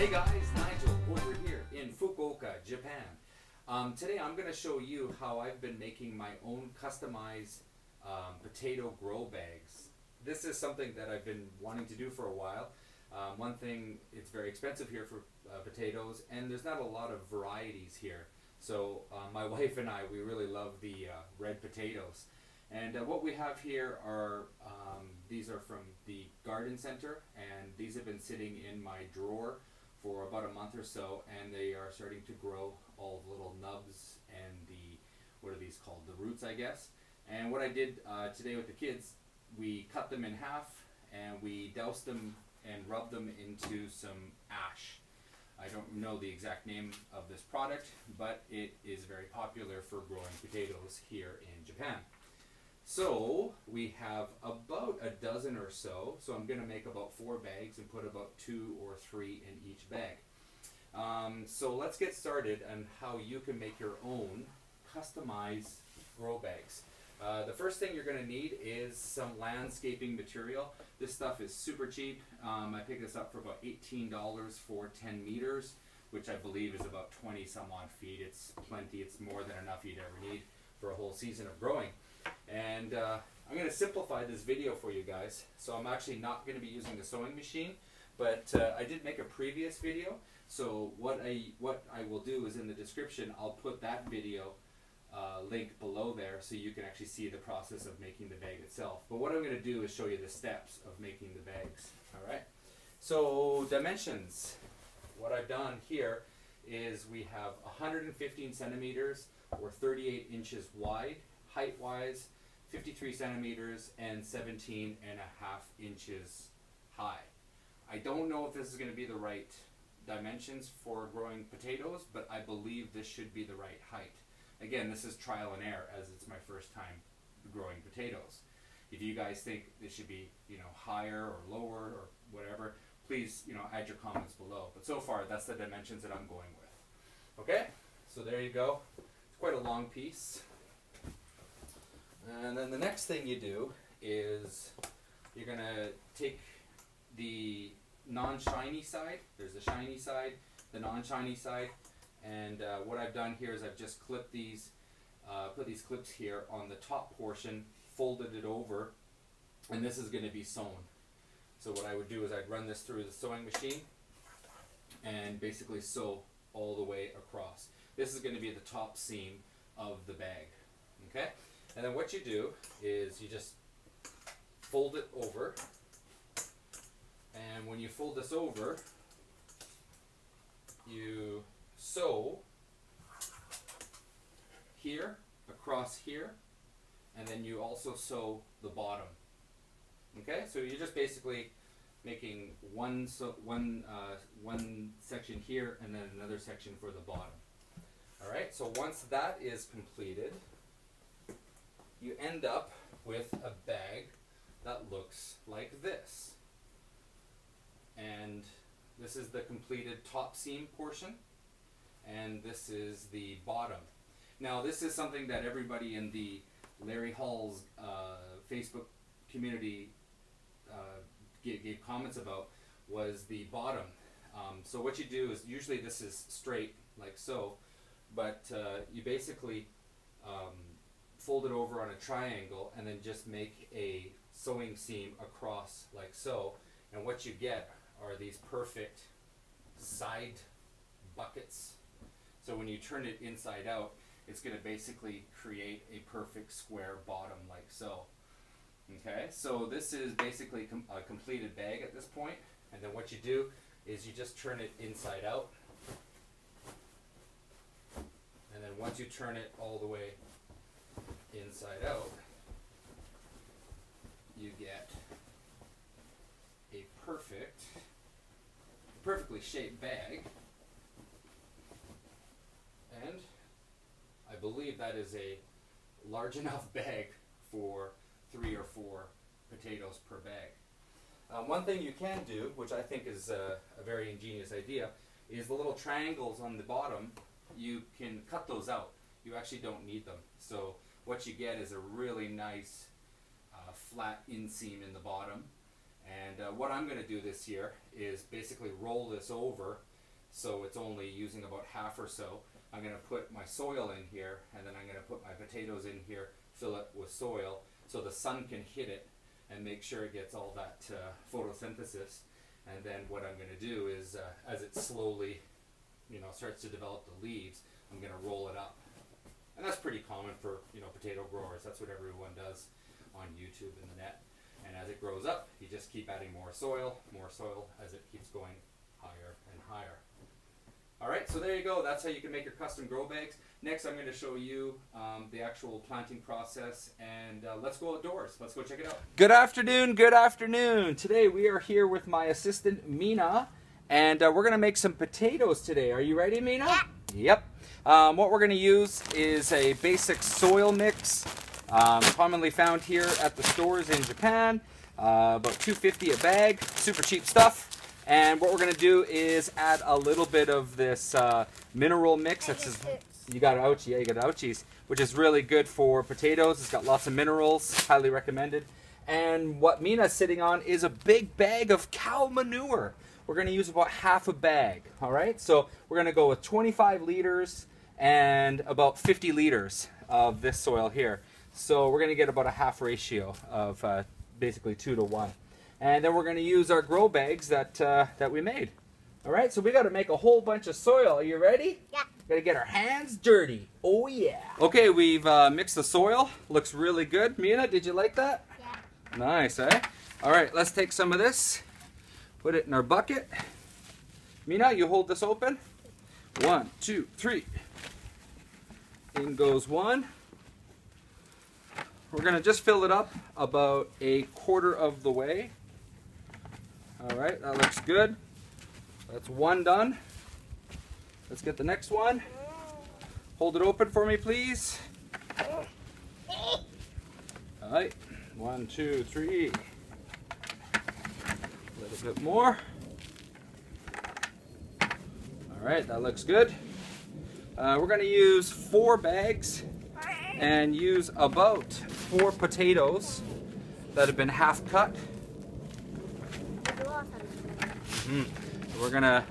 Hey guys, Nigel over here in Fukuoka, Japan. Today I'm going to show you how I've been making my own customized potato grow bags. This is something that I've been wanting to do for a while. One thing, it's very expensive here for potatoes, and there's not a lot of varieties here. So my wife and I, we really love the red potatoes. And what we have here are, these are from the garden center, and these have been sitting in my drawer for about a month or so, and they are starting to grow all the little nubs and the, what are these called, the roots, I guess. And what I did today with the kids, we cut them in half and we doused them and rubbed them into some ash. I don't know the exact name of this product, but it is very popular for growing potatoes here in Japan. So we have about a dozen or so, I'm going to make about 4 bags and put about 2 or 3 in each bag. So let's get started on how you can make your own customized grow bags. The first thing you're going to need is some landscaping material. This stuff is super cheap. I picked this up for about $18 for 10 meters, which I believe is about 20 some odd feet. It's plenty. It's more than enough you'd ever need for a whole season of growing. And I'm going to simplify this video for you guys. So I'm actually not going to be using the sewing machine, but I did make a previous video. So what I will do is in the description, I'll put that video link below there so you can actually see the process of making the bag itself. But what I'm going to do is show you the steps of making the bags. Alright, so dimensions. What I've done here is we have 115 centimeters or 38 inches wide, height wise 53 centimeters and 17 and a half inches high. I don't know if this is going to be the right dimensions for growing potatoes, but I believe this should be the right height. Again, this is trial and error as it's my first time growing potatoes. If you guys think this should be, higher or lower or whatever, please, add your comments below. But so far, that's the dimensions that I'm going with. Okay, so there you go. It's quite a long piece. And then the next thing you do is you're going to take the non-shiny side. There's the shiny side, the non-shiny side. And what I've done here is I've just clipped these, put these clips here on the top portion, folded it over, and this is going to be sewn. So what I would do is I'd run this through the sewing machine and basically sew all the way across. This is going to be the top seam of the bag. Okay? And then what you do is you just fold it over, and when you fold this over, you sew here, across here, and then you also sew the bottom. Okay, so you're just basically making one section here and then another section for the bottom. Alright, so once that is completed, you end up with a bag that looks like this. And this is the completed top seam portion, and this is the bottom. Now this is something that everybody in the Larry Hall's Facebook community gave comments about, was the bottom. So what you do is, usually this is straight like so, but you basically fold it over on a triangle and then just make a sewing seam across like so, and what you get are these perfect side buckets. So when you turn it inside out, it's going to basically create a perfect square bottom like so. Okay, so this is basically a completed bag at this point, and then what you do is you just turn it inside out, and then once you turn it all the way inside out, you get a perfectly shaped bag. And I believe that is a large enough bag for 3 or 4 potatoes per bag. One thing you can do, which I think is a very ingenious idea, is the little triangles on the bottom, you can cut those out. You actually don't need them. So what you get is a really nice flat inseam in the bottom. And what I'm going to do this year is basically roll this over so it's only using about half or so. I'm going to put my soil in here, and then I'm going to put my potatoes in here, fill it with soil, so the sun can hit it and make sure it gets all that photosynthesis. And then what I'm going to do is, as it slowly, starts to develop the leaves, I'm going to roll it up. And that's pretty common for, potato growers. That's what everyone does on YouTube and the net. And as it grows up, you just keep adding more soil as it keeps going higher and higher. All right, so there you go. That's how you can make your custom grow bags. Next, I'm going to show you the actual planting process, and let's go outdoors. Let's go check it out. Good afternoon, good afternoon. Today we are here with my assistant, Mina, and we're going to make some potatoes today. Are you ready, Mina? Yeah. Yep. What we're going to use is a basic soil mix, commonly found here at the stores in Japan, about $2.50 a bag, super cheap stuff. And what we're going to do is add a little bit of this mineral mix. You got ouchie, yeah, you got ouchies, which is really good for potatoes. It's got lots of minerals, highly recommended. And what Mina's sitting on is a big bag of cow manure. We're going to use about half a bag, all right? So we're going to go with 25 liters and about 50 liters of this soil here. So we're going to get about a half ratio of basically 2 to 1. And then we're going to use our grow bags that we made. All right, so we got to make a whole bunch of soil. Are you ready? Yeah. Got to get our hands dirty. Oh, yeah. Okay, we've mixed the soil. Looks really good. Mina, did you like that? Yeah. Nice, eh? All right, let's take some of this. Put it in our bucket. Mina, you hold this open. 1, 2, 3. In goes 1. We're going to just fill it up about a quarter of the way. All right, that looks good. That's 1 done. Let's get the next one. Hold it open for me, please. All right, 1, 2, 3. A little bit more. All right, that looks good. We're going to use 4 bags and use about 4 potatoes that have been half cut. We're gonna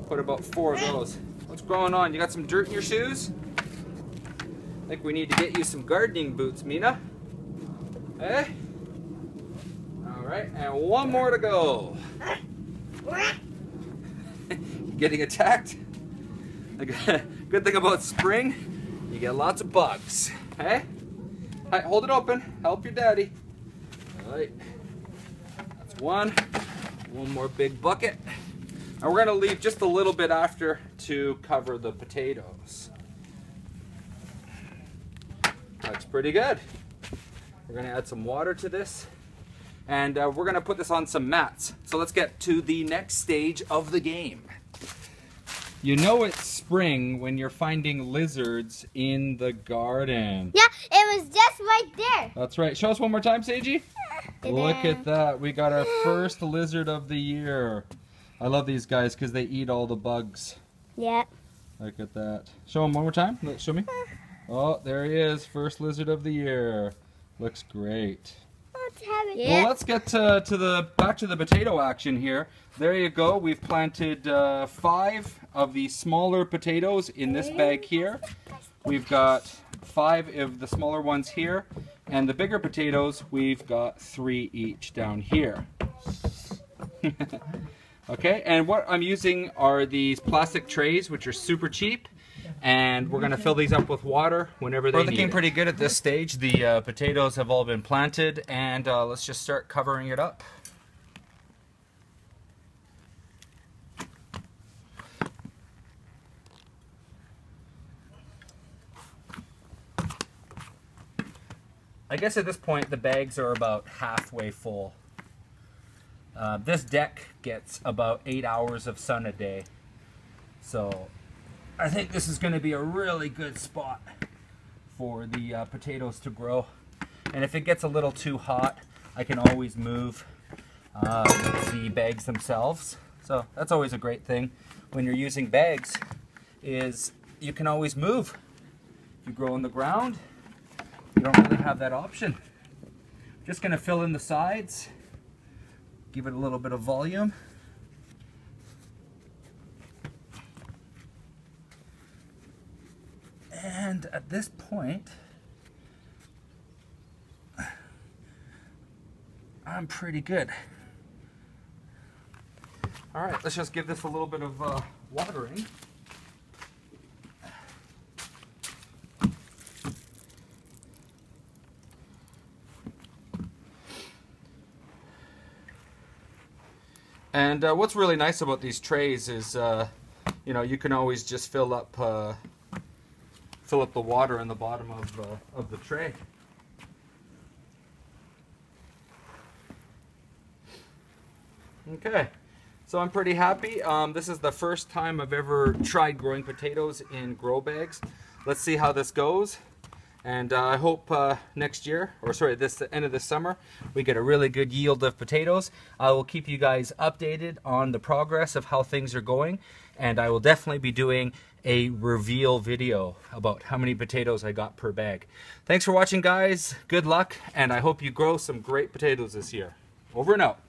put about 4 of those. What's going on? You got some dirt in your shoes? I think we need to get you some gardening boots, Mina. Eh? All right, and 1 more to go. Getting attacked? Good thing about spring, you get lots of bugs. Eh? All right, hold it open. Help your daddy. All right, that's 1. 1 more big bucket. And we're going to leave just a little bit after to cover the potatoes. Looks pretty good. We're going to add some water to this. And we're going to put this on some mats. So let's get to the next stage of the game. You know it's spring when you're finding lizards in the garden. Yeah, it was just right there. That's right. Show us one more time, Seiji. Look at that. We got our first lizard of the year. I love these guys because they eat all the bugs. Yeah. Look at that. Show him one more time. Show me. Oh, there he is. First lizard of the year. Looks great. Yeah. Well, let's get back to the potato action here. There you go. We've planted 5 of the smaller potatoes in this bag here. We've got 5 of the smaller ones here. And the bigger potatoes, we've got 3 each down here. Okay, and what I'm using are these plastic trays, which are super cheap. And we're going to fill these up with water whenever they need it. We're looking pretty good at this stage. The potatoes have all been planted, and let's just start covering it up. I guess at this point the bags are about halfway full. This deck gets about 8 hours of sun a day. So I think this is going to be a really good spot for the potatoes to grow. And if it gets a little too hot, I can always move the bags themselves. So that's always a great thing when you're using bags, is you can always move. If you grow in the ground, you don't really have that option. Just going to fill in the sides, give it a little bit of volume. And at this point, I'm pretty good. All right, let's just give this a little bit of watering. And what's really nice about these trays is, you know, you can always just fill up the water in the bottom of the tray. Okay, so I'm pretty happy. This is the first time I've ever tried growing potatoes in grow bags. Let's see how this goes. And I hope next year, or sorry, this end of the summer, we get a really good yield of potatoes. I will keep you guys updated on the progress of how things are going. And I will definitely be doing a reveal video about how many potatoes I got per bag. Thanks for watching, guys. Good luck, and I hope you grow some great potatoes this year. Over and out.